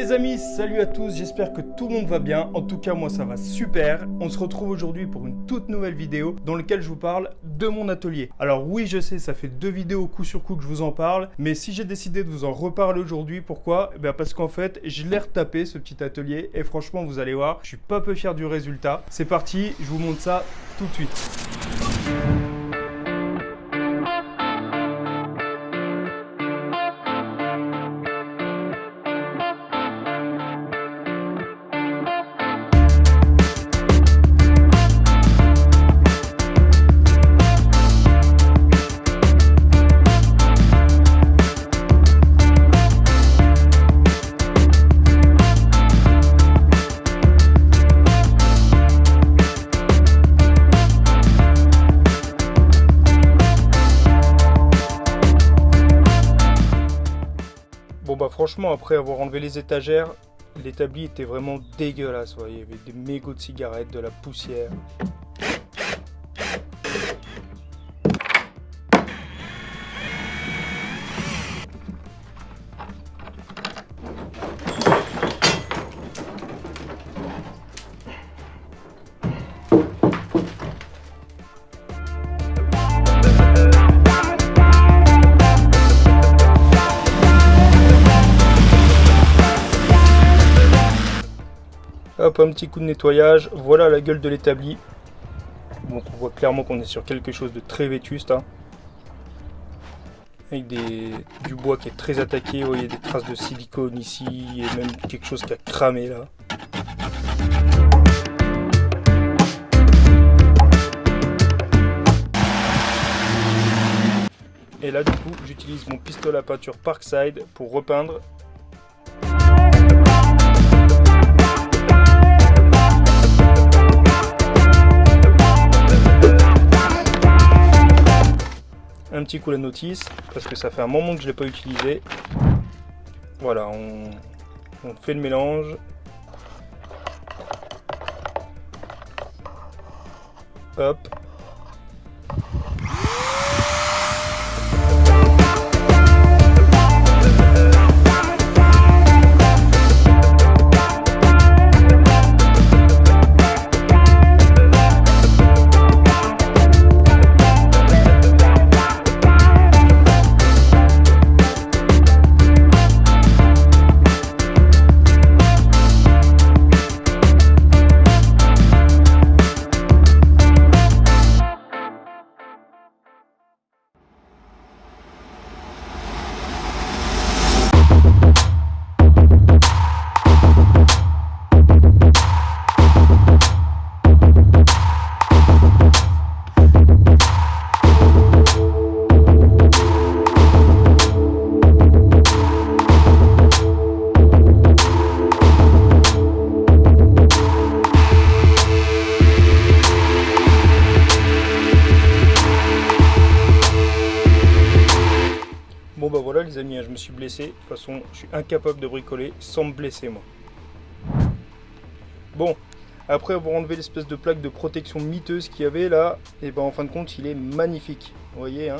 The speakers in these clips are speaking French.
les amis, salut à tous, j'espère que tout le monde va bien. En tout cas, moi ça va super. On se retrouve aujourd'hui pour une toute nouvelle vidéo dans laquelle je vous parle de mon atelier. Alors oui, je sais, ça fait 2 vidéos coup sur coup que je vous en parle, mais si j'ai décidé de vous en reparler aujourd'hui, pourquoi? Parce qu'en fait, je l'ai retapé ce petit atelier et franchement, vous allez voir, je suis pas peu fier du résultat. C'est parti, je vous montre ça tout de suite. Bon franchement, après avoir enlevé les étagères, l'établi était vraiment dégueulasse. Il y avait des mégots de cigarettes, de la poussière. Hop, un petit coup de nettoyage, voilà la gueule de l'établi. Donc on voit clairement qu'on est sur quelque chose de très vétuste. Avec du bois qui est très attaqué, vous voyez des traces de silicone ici, et même quelque chose qui a cramé là. Et là du coup j'utilise mon pistolet à peinture Parkside pour repeindre. Un petit coup la notice parce que ça fait un moment que je ne l'ai pas utilisé. Voilà, on fait le mélange. Hop. Bon voilà les amis, je me suis blessé. De toute façon, je suis incapable de bricoler sans me blesser moi. Bon, après avoir enlevé l'espèce de plaque de protection miteuse qu'il y avait là, et en fin de compte, il est magnifique. Vous voyez,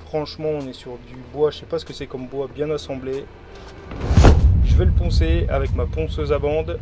franchement, on est sur du bois, je sais pas ce que c'est comme bois, bien assemblé. Je vais le poncer avec ma ponceuse à bande.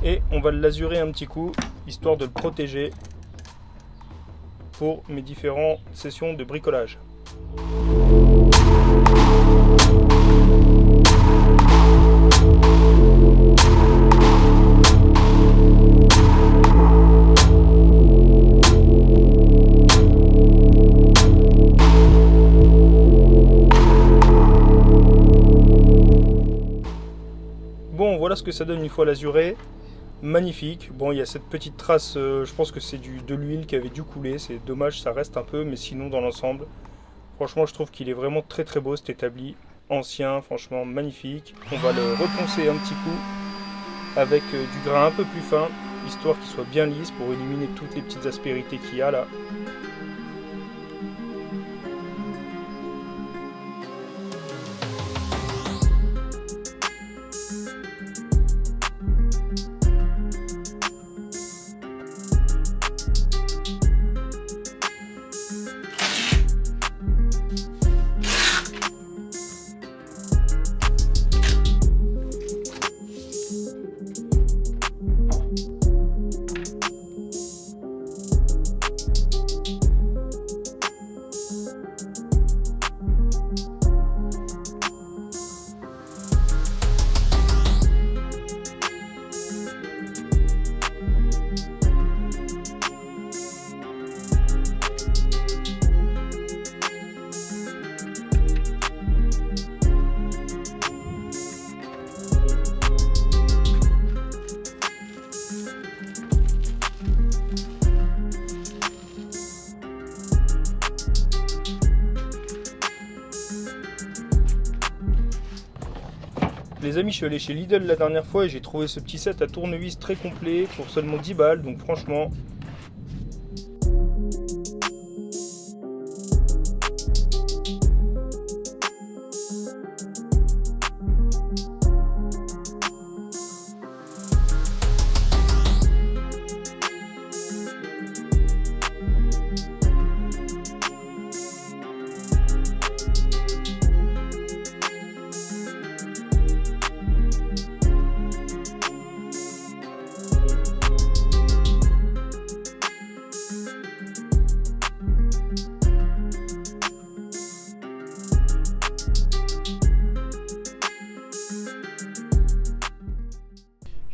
Et on va le lasurer un petit coup, histoire de le protéger pour mes différentes sessions de bricolage. Bon, voilà ce que ça donne une fois l'azuré. Magnifique. Bon, il y a cette petite trace, je pense que c'est de l'huile qui avait dû couler. C'est dommage, ça reste un peu, mais sinon dans l'ensemble, franchement, je trouve qu'il est vraiment très très beau cet établi. Ancien, franchement magnifique. On va le reponcer un petit coup avec du grain un peu plus fin, histoire qu'il soit bien lisse pour éliminer toutes les petites aspérités qu'il y a là. Les amis, je suis allé chez Lidl la dernière fois et j'ai trouvé ce petit set à tournevis très complet pour seulement 10 balles, donc franchement...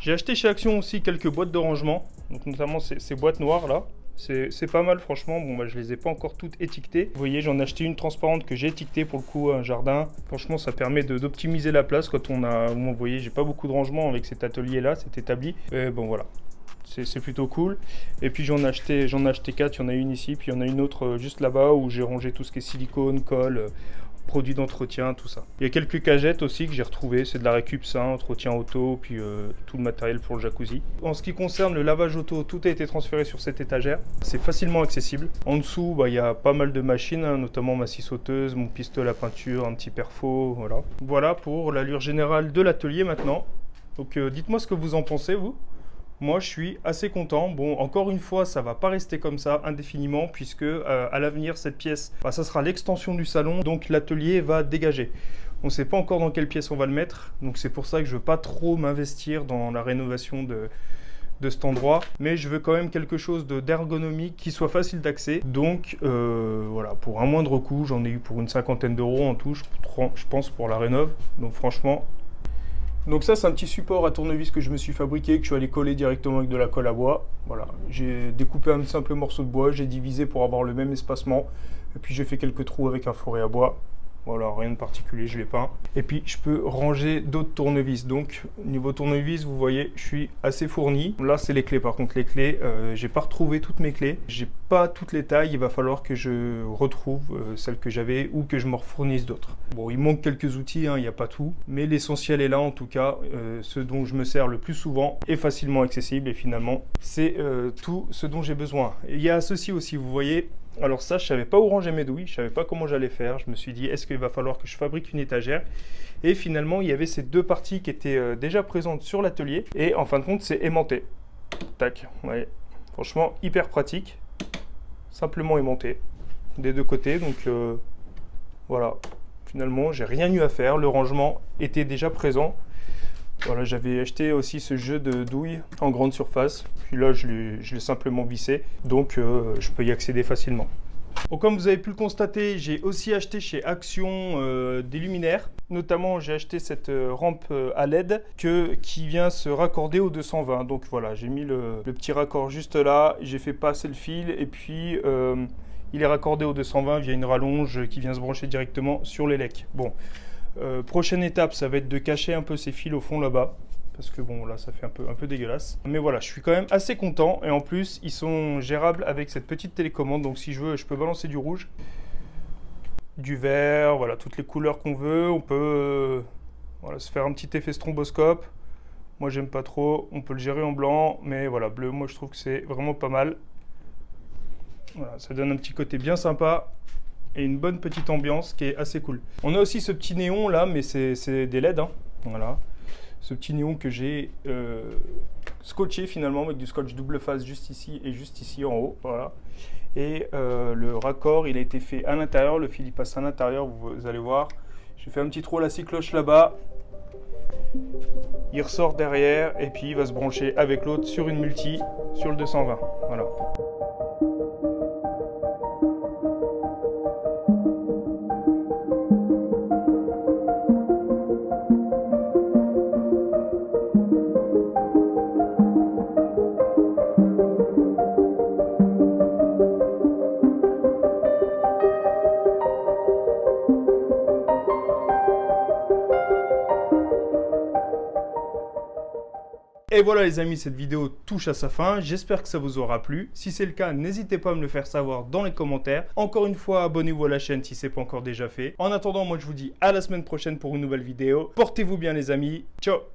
J'ai acheté chez Action aussi quelques boîtes de rangement, donc notamment ces boîtes noires là. C'est pas mal franchement, bon bah je les ai pas encore toutes étiquetées. Vous voyez, j'en ai acheté une transparente que j'ai étiquetée pour le coup un jardin. Franchement ça permet d'optimiser la place quand on a... Bon, vous voyez, j'ai pas beaucoup de rangement avec cet atelier là, cet établi. Et bon voilà, c'est plutôt cool. Et puis j'en ai acheté 4, il y en a une ici, puis il y en a une autre juste là-bas où j'ai rangé tout ce qui est silicone, colle, produits d'entretien, tout ça. Il y a quelques cagettes aussi que j'ai retrouvées, c'est de la récup sain, entretien auto, puis tout le matériel pour le jacuzzi. En ce qui concerne le lavage auto, tout a été transféré sur cette étagère. C'est facilement accessible. En dessous, bah, il y a pas mal de machines, hein, notamment ma scie sauteuse, mon pistolet à peinture, un petit perfo, voilà. Voilà pour l'allure générale de l'atelier maintenant. Donc dites-moi ce que vous en pensez, vous. Moi, je suis assez content. Bon, encore une fois, ça va pas rester comme ça indéfiniment puisque à l'avenir, cette pièce, bah, ça sera l'extension du salon, donc l'atelier va dégager. On ne sait pas encore dans quelle pièce on va le mettre, donc c'est pour ça que je veux pas trop m'investir dans la rénovation de cet endroit, mais je veux quand même quelque chose d'ergonomique qui soit facile d'accès. Donc voilà, pour un moindre coût, j'en ai eu pour une 50aine d'euros en tout, je pense, pour la rénov. Donc franchement... Donc ça, c'est un petit support à tournevis que je me suis fabriqué, que je suis allé coller directement avec de la colle à bois. Voilà, j'ai découpé un simple morceau de bois, j'ai divisé pour avoir le même espacement, et puis j'ai fait quelques trous avec un fourré à bois. Voilà, rien de particulier, je l'ai peint. Et puis je peux ranger d'autres tournevis. Donc niveau tournevis, vous voyez, je suis assez fourni. Là, c'est les clés. Par contre, les clés, j'ai pas retrouvé toutes mes clés. J'ai pas toutes les tailles. Il va falloir que je retrouve celles que j'avais ou que je me refournisse d'autres. Bon, il manque quelques outils, hein, il n'y a pas tout. Mais l'essentiel est là, en tout cas. Ce dont je me sers le plus souvent est facilement accessible. Et finalement, c'est tout ce dont j'ai besoin. Et il y a ceci aussi, vous voyez. Alors ça, je savais pas où ranger mes douilles, je savais pas comment j'allais faire. Je me suis dit, est-ce qu'il va falloir que je fabrique une étagère? Et finalement, il y avait ces deux parties qui étaient déjà présentes sur l'atelier. Et en fin de compte, c'est aimanté. Tac, ouais. Franchement, hyper pratique. Simplement aimanté des deux côtés. Donc voilà, finalement, j'ai rien eu à faire. Le rangement était déjà présent. Voilà, j'avais acheté aussi ce jeu de douilles en grande surface. Puis là, je l'ai simplement vissé. Donc, je peux y accéder facilement. Bon, comme vous avez pu le constater, j'ai aussi acheté chez Action des luminaires. Notamment, j'ai acheté cette rampe à LED qui vient se raccorder au 220. Donc voilà, j'ai mis le petit raccord juste là. J'ai fait passer le fil et puis il est raccordé au 220 via une rallonge qui vient se brancher directement sur l'élec. Bon. Prochaine étape, ça va être de cacher un peu ces fils au fond là-bas. parce que bon là ça fait un peu dégueulasse. Mais voilà, je suis quand même assez content et en plus ils sont gérables avec cette petite télécommande, donc si je veux je peux balancer du rouge, du vert, voilà toutes les couleurs qu'on veut. On peut voilà, se faire un petit effet stromboscope. Moi j'aime pas trop, on peut le gérer en blanc, mais voilà, bleu, moi je trouve que c'est vraiment pas mal. Voilà, ça donne un petit côté bien sympa et une bonne petite ambiance qui est assez cool. On a aussi ce petit néon là, mais c'est des LED, hein. Voilà. Ce petit néon que j'ai scotché finalement avec du scotch double face juste ici et juste ici en haut. Voilà. Et le raccord, il a été fait à l'intérieur, le fil il passe à l'intérieur, vous allez voir. J'ai fait un petit trou à la cycloche là-bas. Il ressort derrière et puis il va se brancher avec l'autre sur une multi, sur le 220. Voilà. Et voilà les amis, cette vidéo touche à sa fin, j'espère que ça vous aura plu. Si c'est le cas, n'hésitez pas à me le faire savoir dans les commentaires. Encore une fois, abonnez-vous à la chaîne si ce n'est pas encore déjà fait. En attendant, moi je vous dis à la semaine prochaine pour une nouvelle vidéo. Portez-vous bien les amis, ciao.